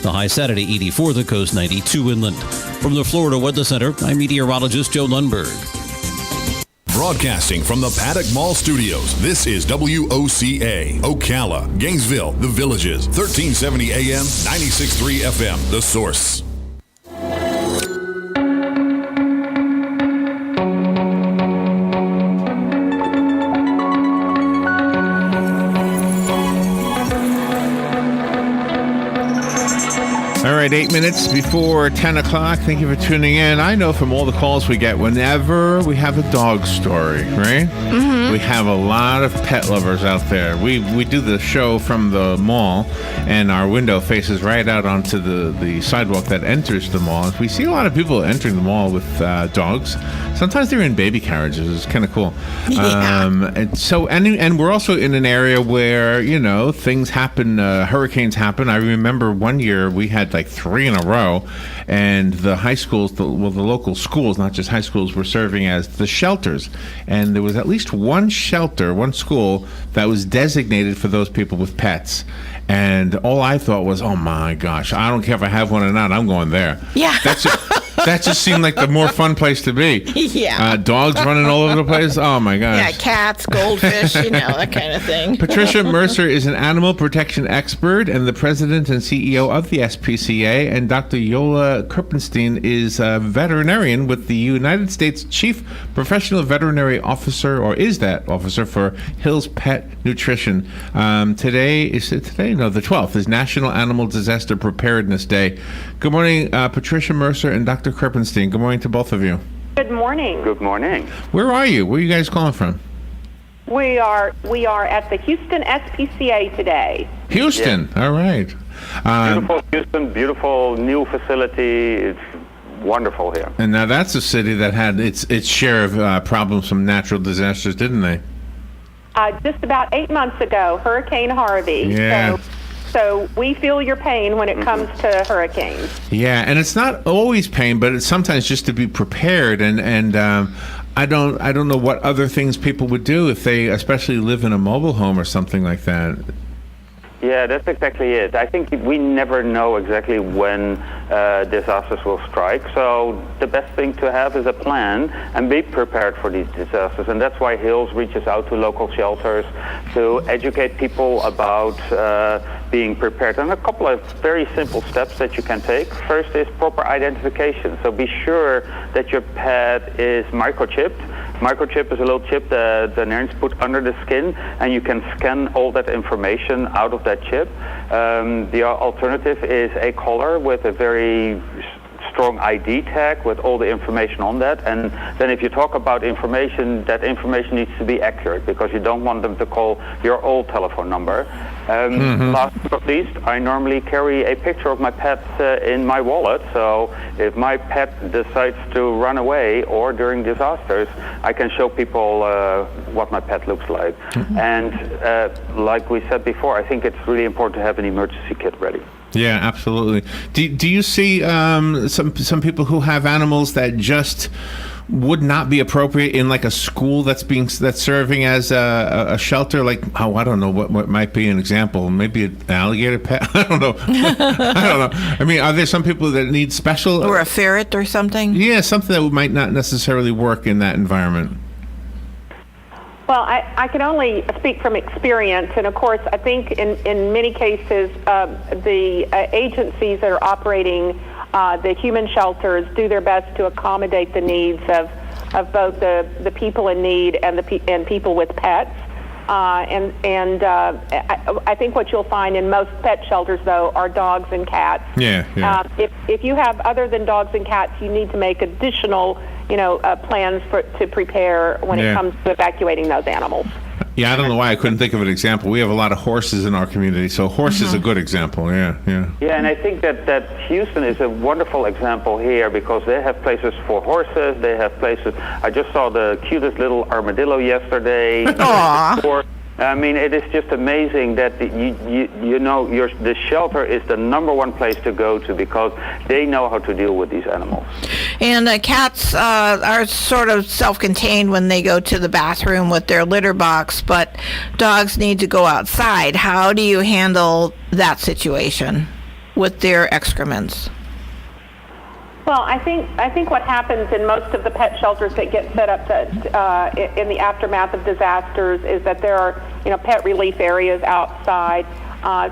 The high Saturday 84, the coast 92 inland. From the Florida Weather Center, I'm meteorologist Joe Lundberg. Broadcasting from the Paddock Mall Studios, this is WOCA, Ocala, Gainesville, The Villages, 1370 AM, 96.3 FM, The Source. All right, 8 minutes before 10 o'clock. Thank you for tuning in. I know from all the calls we get, whenever we have a dog story, right? Mm-hmm. We have a lot of pet lovers out there. We do the show from the mall, and our window faces right out onto the sidewalk that enters the mall. We see a lot of people entering the mall with dogs. Sometimes they're in baby carriages. It's kind of cool. Yeah. And we're also in an area where, you know, things happen, hurricanes happen. I remember one year we had like 3 in a row, and the high schools, the local schools, not just high schools, were serving as the shelters. And there was at least one shelter, one school, that was designated for those people with pets. And all I thought was, oh my gosh, I don't care if I have one or not, I'm going there. Yeah. That just seemed like the more fun place to be. Yeah. Dogs running all over the place. Oh, my gosh. Yeah, cats, goldfish, that kind of thing. Patricia Mercer is an animal protection expert and the president and CEO of the SPCA. And Dr. Yola Kerpenstein is a veterinarian with the United States Chief Professional Veterinary Officer, or is that officer, for Hillspet Nutrition. Today, the 12th is National Animal Disaster Preparedness Day. Good morning, Patricia Mercer and Dr. Kerpenstein. Good morning to both of you. Good morning. Good morning. Where are you? Where are you guys calling from? We are at the Houston SPCA today. Houston. Yeah. All right. Beautiful Houston, beautiful new facility. It's wonderful here. And now that's a city that had its share of problems from natural disasters, didn't they? Just about 8 months ago, Hurricane Harvey. Yeah. So we feel your pain when it comes to hurricanes. Yeah, and it's not always pain, but it's sometimes just to be prepared. And I don't know what other things people would do if they especially live in a mobile home or something like that. Yeah, that's exactly it. I think we never know exactly when disasters will strike. So the best thing to have is a plan and be prepared for these disasters. And that's why Hills reaches out to local shelters to educate people about being prepared. And a couple of very simple steps that you can take. First is proper identification. So be sure that your pet is microchipped. Microchip is a little chip that the veterinarians put under the skin, and you can scan all that information out of that chip. The alternative is a collar with a very strong ID tag with all the information on that. And then if you talk about information, that information needs to be accurate because you don't want them to call your old telephone number. Last but not least, I normally carry a picture of my pet in my wallet. So if my pet decides to run away or during disasters, I can show people what my pet looks like. And like we said before, I think it's really important to have an emergency kit ready. Yeah, absolutely. Do you see some people who have animals that just would not be appropriate in like a school that's serving as a shelter? Like, I don't know what might be an example. Maybe an alligator pet. I don't know. I mean, are there some people that need special, or a ferret or something? Yeah, something that might not necessarily work in that environment. Well, I can only speak from experience, and of course, I think in many cases, the agencies that are operating the human shelters do their best to accommodate the needs of both the people in need and people with pets. I think what you'll find in most pet shelters, though, are dogs and cats. Yeah. If you have other than dogs and cats, you need to make additional plans to prepare when it comes to evacuating those animals. Yeah, I don't know why I couldn't think of an example. We have a lot of horses in our community, so horse is a good example. Yeah, and I think that Houston is a wonderful example here because they have places for horses. They have places. I just saw the cutest little armadillo yesterday. Aww. I mean, it is just amazing that the shelter is the number one place to go to because they know how to deal with these animals. And cats are sort of self-contained when they go to the bathroom with their litter box, but dogs need to go outside. How do you handle that situation with their excrements? Well, I think what happens in most of the pet shelters that get set up in the aftermath of disasters is that there are, pet relief areas outside.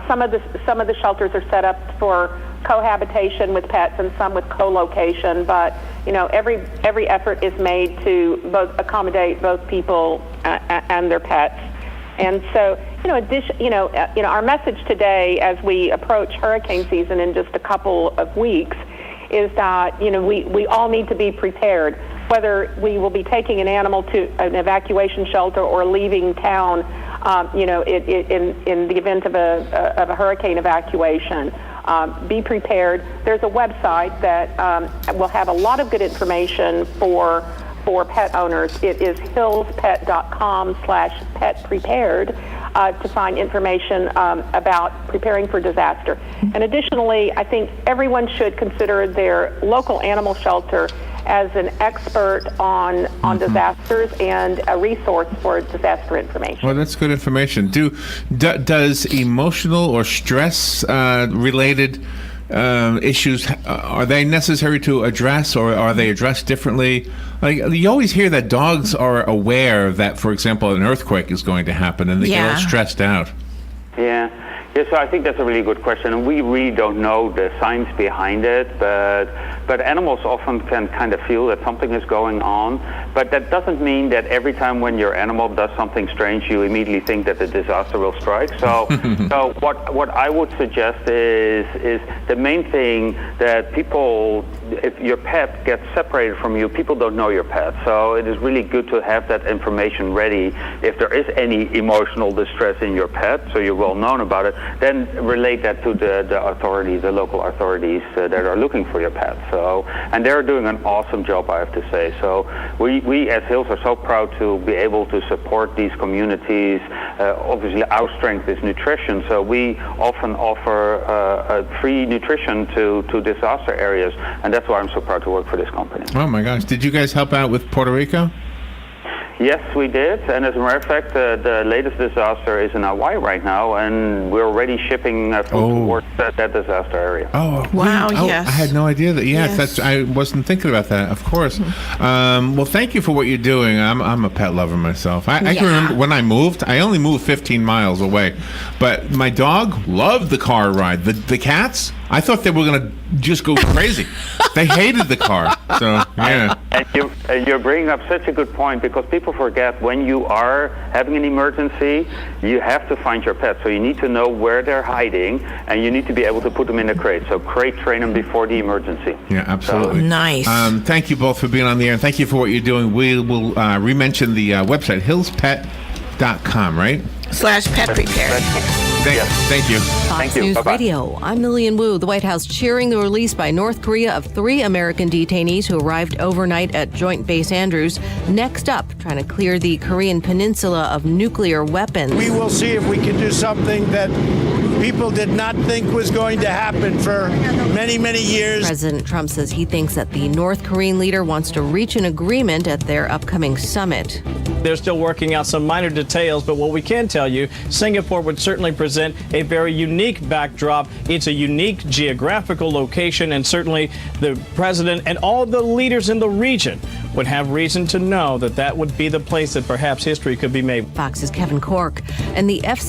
Some of the shelters are set up for cohabitation with pets and some with co-location, but every effort is made to both accommodate both people and their pets. And so, our message today as we approach hurricane season in just a couple of weeks is that, we all need to be prepared, whether we will be taking an animal to an evacuation shelter or leaving town, in the event of a hurricane evacuation. Be prepared. There's a website that will have a lot of good information for pet owners. It is hillspet.com/petprepared to find information about preparing for disaster. And additionally, I think everyone should consider their local animal shelter as an expert on disasters and a resource for disaster information. Well, that's good information. Does emotional or stress related issues, are they necessary to address, or are they addressed differently? Like, you always hear that dogs are aware that, for example, an earthquake is going to happen, and they get all stressed out. Yeah, so I think that's a really good question, and we really don't know the science behind it, but animals often can kind of feel that something is going on, but that doesn't mean that every time when your animal does something strange, you immediately think that the disaster will strike. So what I would suggest is the main thing that people, if your pet gets separated from you, people don't know your pet, so it is really good to have that information ready. If there is any emotional distress in your pet, so you're well known about it, then relate that to the authorities, the local authorities that are looking for your pet. So, and they're doing an awesome job, I have to say. So we as Hills are so proud to be able to support these communities. Obviously, our strength is nutrition, so we often offer free nutrition to disaster areas, and that's why I'm so proud to work for this company. Oh my gosh! Did you guys help out with Puerto Rico? Yes, we did, and as a matter of fact, the latest disaster is in Hawaii right now, and we're already shipping food towards that disaster area. Oh, wow! Oh, yes, I had no idea that. Yes, I wasn't thinking about that. Of course. Well, thank you for what you're doing. I'm a pet lover myself. I can remember when I moved. I only moved 15 miles away, but my dog loved the car ride. The cats, I thought they were gonna just go crazy. They hated the car. So yeah. And you're bringing up such a good point, because people forget when you are having an emergency, you have to find your pet. So you need to know where they're hiding, and you need to be able to put them in a crate. So crate train them before the emergency. Yeah, absolutely. So, nice. Thank you both for being on the air, and thank you for what you're doing. We will re-mention the website, hillspet.com, right? /petprepared. Thank you. Fox you. News Bye-bye. Radio. I'm Lillian Wu. The White House cheering the release by North Korea of 3 American detainees who arrived overnight at Joint Base Andrews. Next up, trying to clear the Korean peninsula of nuclear weapons. We will see if we can do something that people did not think was going to happen for many, many years. President Trump says he thinks that the North Korean leader wants to reach an agreement at their upcoming summit. They're still working out some minor details, but what we can tell you, Singapore would certainly present a very unique backdrop. It's a unique geographical location, and certainly the president and all the leaders in the region would have reason to know that that would be the place that perhaps history could be made. Fox's Kevin Cork and the FC.